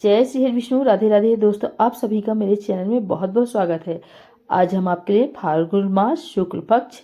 जय श्री हरि विष्णु। राधे राधे दोस्तों, आप सभी का मेरे चैनल में बहुत बहुत स्वागत है। आज हम आपके लिए फाल्गुन मास शुक्ल पक्ष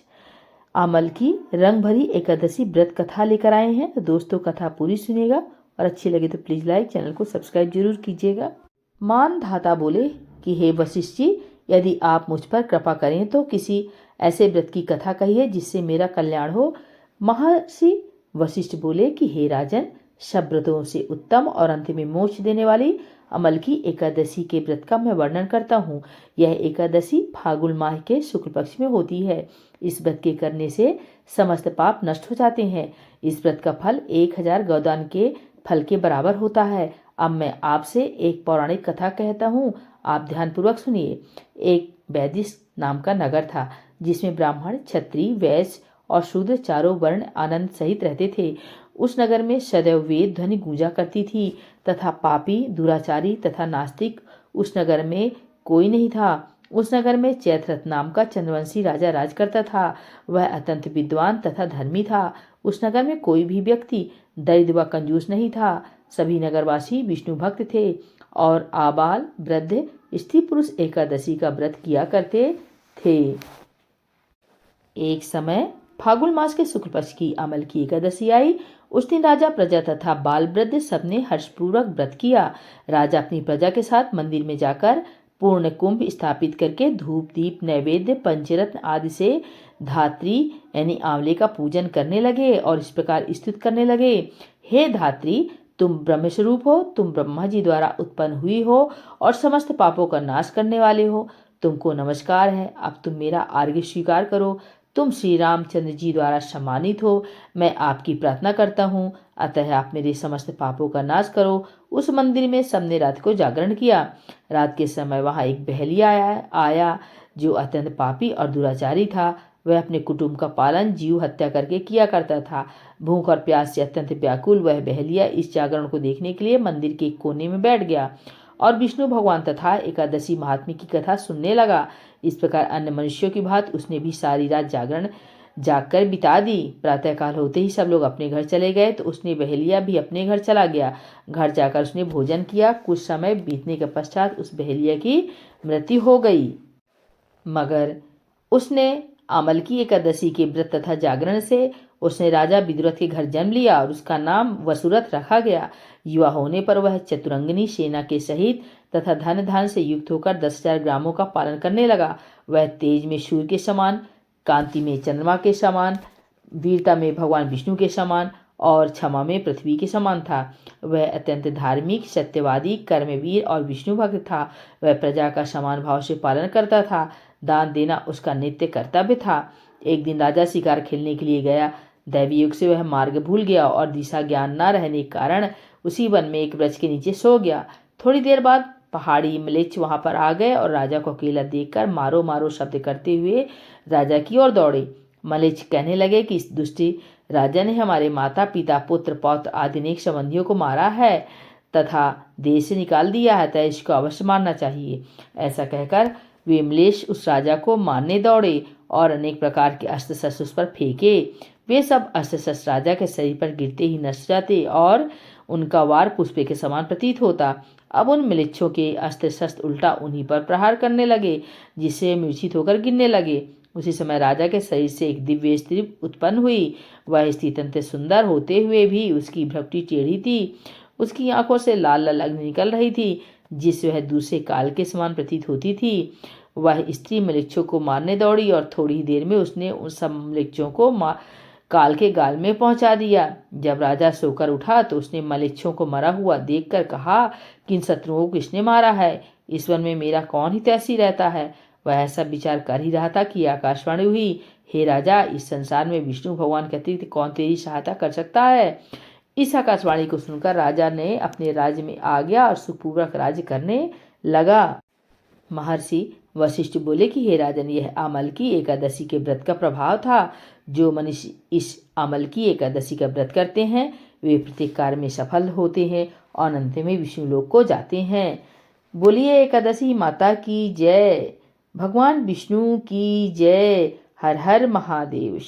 अमल की रंग भरी एकादशी व्रत कथा लेकर आए हैं। तो दोस्तों, कथा पूरी सुनिएगा और अच्छी लगे तो प्लीज लाइक, चैनल को सब्सक्राइब जरूर कीजिएगा। मानधाता बोले कि हे वशिष्ठ जी, यदि आप मुझ पर कृपा करें तो किसी ऐसे व्रत की कथा कहिए जिससे मेरा कल्याण हो। महर्षि वशिष्ठ बोले कि हे राजन, सब व्रतों से उत्तम और अंत में मोक्ष देने वाली अमल की एकादशी के व्रत का मैं वर्णन करता हूँ। यह एकादशी फाल्गुन माह के शुक्ल पक्ष में होती है। इस व्रत के करने से समस्त पाप नष्ट हो जाते हैं। इस व्रत का फल 1000 गौदान के फल के बराबर होता है। अब मैं आपसे एक पौराणिक कथा कहता हूँ, आप ध्यानपूर्वक सुनिए। एक वैदिश नाम का नगर था जिसमें ब्राह्मण, क्षत्रिय, वैश्य और शूद्र चारों वर्ण आनंद सहित रहते थे। उस नगर में सदैव वेद ध्वनि गूंजा करती थी तथा पापी, दुराचारी तथा नास्तिक उस नगर में कोई नहीं था। उस नगर में चैत्ररथ नाम का चंद्रवंशी राजा राज करता था। वह अत्यंत विद्वान तथा धर्मी था। उस नगर में कोई भी व्यक्ति दरिद्र व कंजूस नहीं था। सभी नगरवासी विष्णु भक्त थे और आबाल वृद्ध स्त्री पुरुष एकादशी का व्रत किया करते थे। एक समय फाल्गुन मास के शुक्ल पक्ष की अमल की एकादशी आई। उस दिन राजा, प्रजा तथा बाल वृद्ध सबने हर्षपूर्वक व्रत किया। राजा अपनी प्रजा के साथ मंदिर में जाकर पूर्ण कुंभ स्थापित करके धूप, दीप, नैवेद्य, पंचरत्न आदि से धात्री यानी आंवले का पूजन करने लगे और इस प्रकार स्तुति करने लगे। हे धात्री, तुम ब्रह्मस्वरूप हो, तुम ब्रह्मा जी द्वारा उत्पन्न हुई हो और समस्त पापों का नाश करने वाले हो। तुमको नमस्कार है। अब तुम मेरा आर्घ्य स्वीकार करो। तुम श्री रामचंद्र जी द्वारा सम्मानित हो। मैं आपकी प्रार्थना करता हूँ, अतः आप मेरे समस्त पापों का नाश करो। उस मंदिर में सबने रात को जागरण किया। रात के समय वहाँ एक बहेलिया आया जो अत्यंत पापी और दुराचारी था। वह अपने कुटुंब का पालन जीव हत्या करके किया करता था। भूख और प्यास से अत्यंत व्याकुल वह बहेलिया इस जागरण को देखने के लिए मंदिर के एक कोने में बैठ गया और विष्णु भगवान तथा एकादशी महात्म्य की कथा सुनने लगा। इस प्रकार अन्य मनुष्यों की भांति उसने भी सारी रात जागरण जागकर बिता दी। प्रातःकाल होते ही सब लोग अपने घर चले गए तो उसने बहेलिया भी अपने घर चला गया। घर जाकर उसने भोजन किया। कुछ समय बीतने के पश्चात उस बहेलिया की मृत्यु हो गई। मगर उसने अमल की एकादशी के व्रत तथा जागरण से उसने राजा विदुरथ के घर जन्म लिया और उसका नाम वसुरथ रखा गया। युवा होने पर वह चतुरंगिनी सेना के सहित तथा धन धान से युक्त होकर 10,000 ग्रामों का पालन करने लगा। वह तेज में सूर्य के समान, कांति में चंद्रमा के समान, वीरता में भगवान विष्णु के समान और क्षमा में पृथ्वी के समान था। वह अत्यंत धार्मिक, सत्यवादी, कर्मवीर और विष्णु भक्त था। वह प्रजा का समान भाव से पालन करता था। दान देना उसका नित्य कर्तव्य था। एक दिन राजा शिकार खेलने के लिए गया। दैवी योग से वह मार्ग भूल गया और दिशा ज्ञान न रहने के कारण उसी वन में एक वृक्ष के नीचे सो गया। थोड़ी देर बाद पहाड़ी म्लेच्छ वहां पर आ गए और राजा को अकेला देखकर मारो मारो शब्द करते हुए राजा की ओर दौड़े। म्लेच्छ कहने लगे कि इस दुष्टी राजा ने हमारे माता, पिता, पुत्र, पौत्र आदि अनेक संबंधियों को मारा है तथा देश से निकाल दिया है, अतः इसको अवश्य मारना चाहिए। ऐसा कहकर वे म्लेच्छ उस राजा को मारने दौड़े और अनेक प्रकार के अस्त्र शस्त्र उस पर फेंके। वे सब अस्त्र शस्त्र राजा के शरीर पर गिरते ही नष्ट जाते और उनका वार पुष्पे के समान प्रतीत होता। अब उन म्लेच्छों के अस्त्र शस्त्र उल्टा उन्हीं पर प्रहार करने लगे, जिससे मूर्छित होकर गिरने लगे। उसी समय राजा के शरीर से एक दिव्य स्त्री उत्पन्न हुई। वह स्त्री अत्यंत सुंदर होते हुए भी उसकी भ्रुकुटी टेढ़ी थी। उसकी आंखों से लाल लाल अग्नि निकल रही थी, जिससे वह दूसरे काल के समान प्रतीत होती थी। वह स्त्री म्लेच्छों को मारने दौड़ी और थोड़ी ही देर में उसने उन सब म्लेच्छों को काल के गाल में पहुंचा दिया। जब राजा सोकर उठा तो उसने म्लेच्छों को मरा हुआ देखकर कहा कि इन शत्रुओं को किसने मारा है? इस वन में मेरा कौन हितैषी रहता है? वह ऐसा विचार कर ही रहा था कि आकाशवाणी हुई, हे राजा, इस संसार में विष्णु भगवान के अतिरिक्त कौन तेरी सहायता कर सकता है? इस आकाशवाणी को सुनकर राजा ने अपने राज्य में आ गया और सुखपूर्वक राज्य करने लगा। महर्षि वशिष्ठ बोले कि हे राजन, यह अमल की एकादशी के व्रत का प्रभाव था। जो मनुष्य इस अमल की एकादशी का व्रत करते हैं वे प्रत्येक कार्य में सफल होते हैं और अंत में विष्णु लोक को जाते हैं। बोलिए एकादशी माता की जय, भगवान विष्णु की जय। हर हर महादेव।